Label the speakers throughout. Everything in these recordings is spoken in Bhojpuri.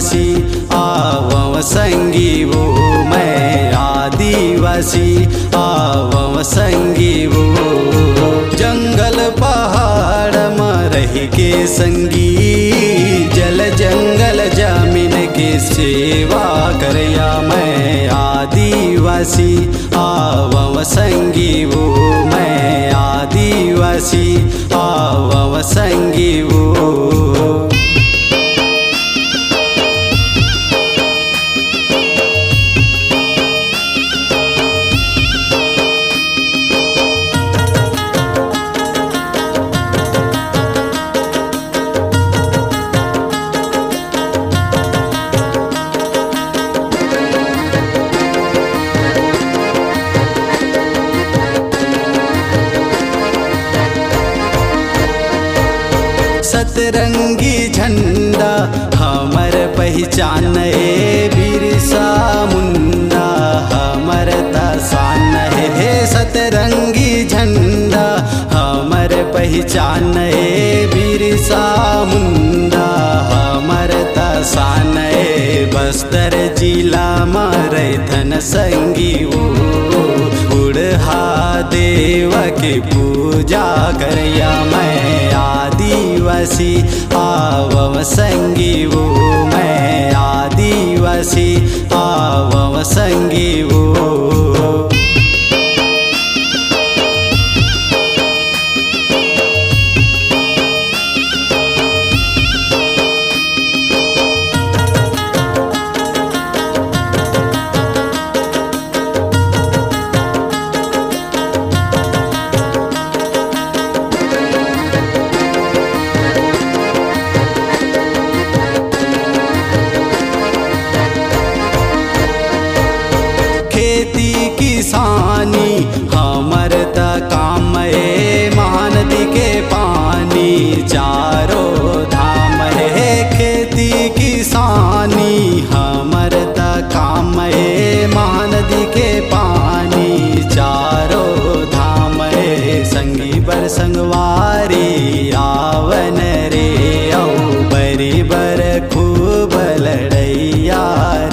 Speaker 1: आदिवासी आवं संगी वो, मैं आदिवासी आवं संगी वो। जंगल पहाड़ में रह के संगी, जल जंगल जमीन के सेवा करया, मैं आदिवासी आवं संगी वो, मैं आदिवासी आवं संगी वो। सतरंगी झंडा हमर पहचान है, बिरसा मुंडा हमर तसान है। सतरंगी झंडा हमर पहचान है, बिरसा मुंडा हमर तसान है। बस्तर जिला में रैथन संगी वो, बुढ़ा देव के पूजा करया, मैं आदिवासी आवं संगी वो, मैं आदिवासी आवं संगी वो। खेती किसानी हमर त काम है, महानदी के पानी चारों धाम है। खेती किसानी हमर त काम है, महानदी के पानी चारों धाम है। संगी बर संगवारी आवन रे, औ बरी बर खूब लड़ैया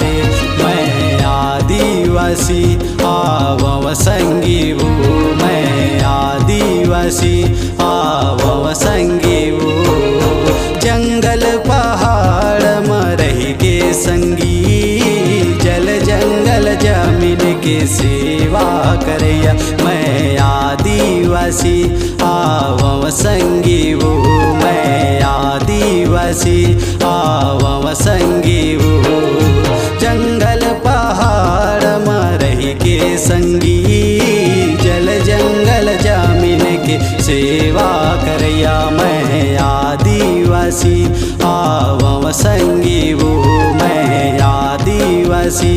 Speaker 1: रे, मैं आदिवासी आवं संगी वो, मैं आदिवासी आवं संगी वो। जंगल पहाड़ में रह के संगी, जल जंगल जमीन के सेवा करया, मैं आदिवासी आवं संगी वो, मैं आदिवासी आवं संगी वो। जंगल पहाड़ में रह के संगी, जल जंगल जमीन के सेवा करया, मैं आदिवासी आवं संगी वो, मैं आदिवासी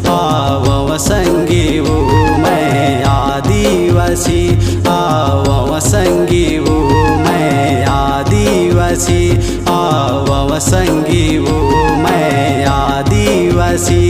Speaker 1: आवं संगी वो, मैं आदिवासी आवं संगी वो, मैं आदिवासी आवं संगी वो, मैं आदिवासी